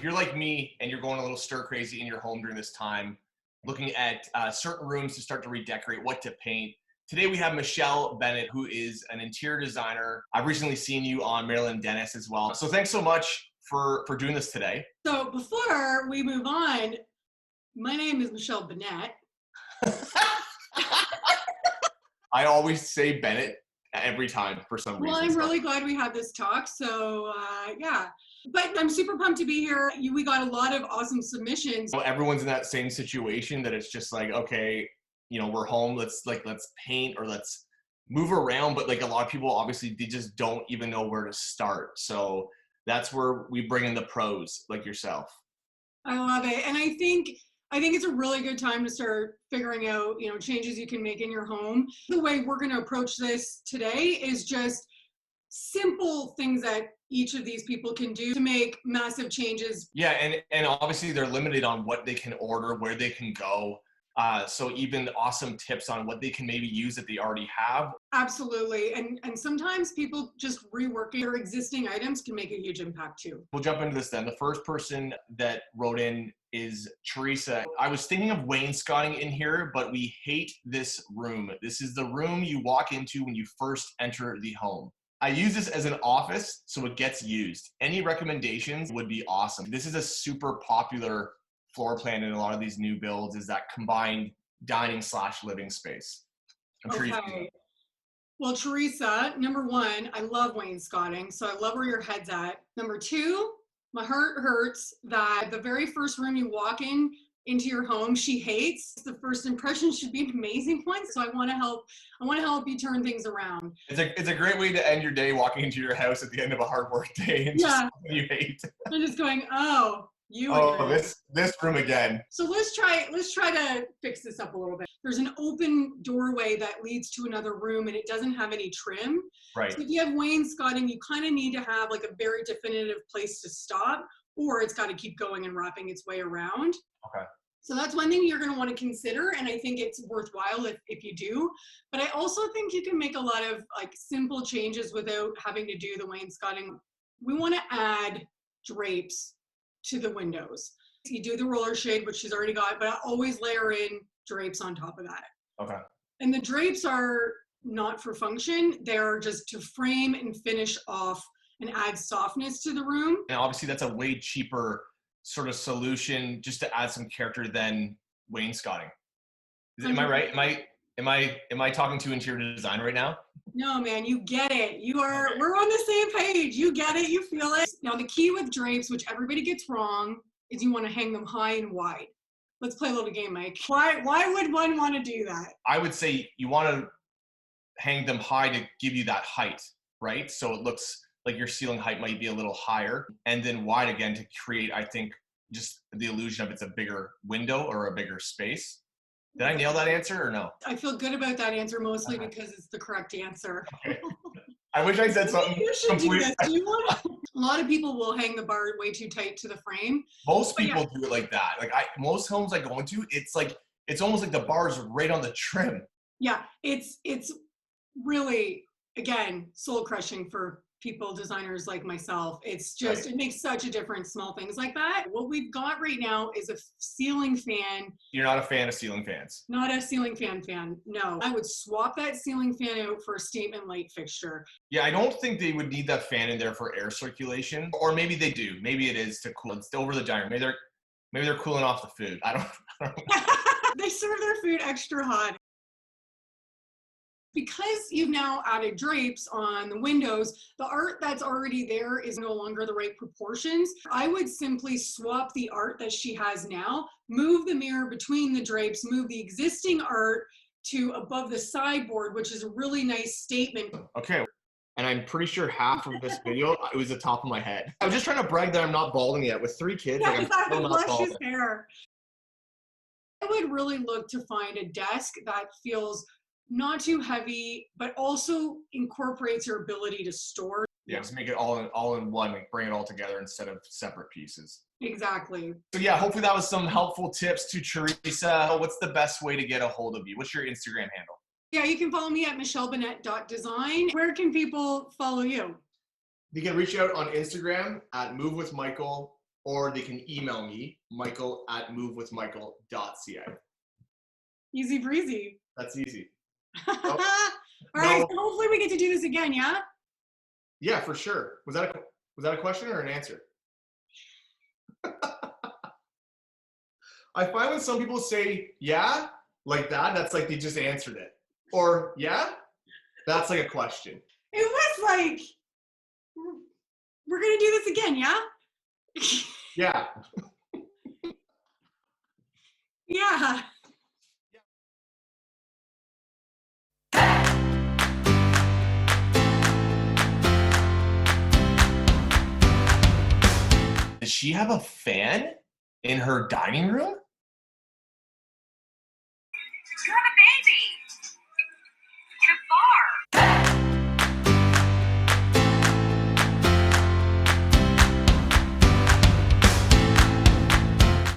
if you're like me and you're going a little stir crazy in your home during this time, looking at certain rooms to start to redecorate, what to paint, today we have Michelle Binette, who is an interior designer. I've recently seen you on Marilyn Dennis as well. So thanks so much for doing this today. So before we move on, my name is Michelle Binette. I always say Bennett every time for some reason. Well, I'm really glad we had this talk. So yeah, but I'm super pumped to be here. We got a lot of awesome submissions. So everyone's in that same situation that it's just like, okay, we're home. Let's paint or let's move around. But like a lot of people, obviously, they just don't even know where to start. So that's where we bring in the pros like yourself. I love it. And I think it's a really good time to start figuring out, changes you can make in your home. The way we're going to approach this today is just simple things that each of these people can do to make massive changes. Yeah, and obviously they're limited on what they can order, where they can go. So even awesome tips on what they can maybe use that they already have. Absolutely. And sometimes people just reworking their existing items can make a huge impact too. We'll jump into this then. The first person that wrote in is Theresa. I was thinking of wainscoting in here, but we hate this room. This is the room you walk into when you first enter the home. I use this as an office, so it gets used. Any recommendations would be awesome. This is a super popular floor plan in a lot of these new builds, is that combined dining/living space. I'm sure you've seen it. Well, Theresa, number one, I love wainscoting, so I love where your head's at. Number two, my heart hurts that the very first room you walk into your home, she hates. The first impression should be an amazing one, so I want to help you turn things around. It's a great way to end your day, walking into your house at the end of a hard work day and just something you hate. I'm just going, this room again. So let's try to fix this up a little bit. There's an open doorway that leads to another room and it doesn't have any trim. Right. So if you have wainscoting, you kind of need to have like a very definitive place to stop, or it's got to keep going and wrapping its way around. Okay. So that's one thing you're going to want to consider, and I think it's worthwhile if you do. But I also think you can make a lot of like simple changes without having to do the wainscoting. We want to add drapes to the windows. You do the roller shade, which she's already got, but I always layer in drapes on top of that. Okay. And the drapes are not for function. They're just to frame and finish off and add softness to the room. And obviously that's a way cheaper sort of solution just to add some character than wainscoting. Am I right? Am I talking to interior design right now? No, man, you get it. We're on the same page. You get it, you feel it. Now the key with drapes, which everybody gets wrong, is you want to hang them high and wide. Let's play a little game, Mike. Why would one want to do that? I would say you want to hang them high to give you that height, right? So it looks like your ceiling height might be a little higher, and then wide again to create, I think, just the illusion of it's a bigger window or a bigger space. Did I nail that answer or no? I feel good about that answer mostly because it's the correct answer. Okay. I wish I said something. You should do this. Do you want to? A lot of people will hang the bar way too tight to the frame. Most people do it like that. Like most homes I go into, it's almost like the bar is right on the trim. Yeah, it's really, again, soul crushing for people, designers like myself. It's just, It makes such a difference, small things like that. What we've got right now is a ceiling fan. You're not a fan of ceiling fans? Not a ceiling fan, no. I would swap that ceiling fan out for a statement light fixture. Yeah, I don't think they would need that fan in there for air circulation. Or maybe they do. Maybe it is to cool. It's over the dining room. Maybe they're cooling off the food. I don't know. They serve their food extra hot. Because you've now added drapes on the windows, the art that's already there is no longer the right proportions. I would simply swap the art that she has now, move the mirror between the drapes, move the existing art to above the sideboard, which is a really nice statement. Okay. And I'm pretty sure half of this video, it was the top of my head. I was just trying to brag that I'm not balding yet. With 3 kids, Yeah, like I'm still not balding. Hair. I would really look to find a desk that feels not too heavy, but also incorporates your ability to store. Yeah, just make it all in one, like bring it all together instead of separate pieces. Exactly. So yeah, hopefully that was some helpful tips to Theresa. What's the best way to get a hold of you? What's your Instagram handle? Yeah, you can follow me at michellebinette.design. Where can people follow you? You can reach out on Instagram at movewithmichael or they can email me, michael@movewithmichael.ca. Easy breezy. That's easy. All right, No. so hopefully we get to do this again, yeah? Yeah, for sure. Was that a question or an answer? I find when some people say yeah like that, that's like they just answered it. Or yeah, that's like a question. It was like, we're gonna do this again, yeah? Yeah. Yeah. Does she have a fan in her dining room?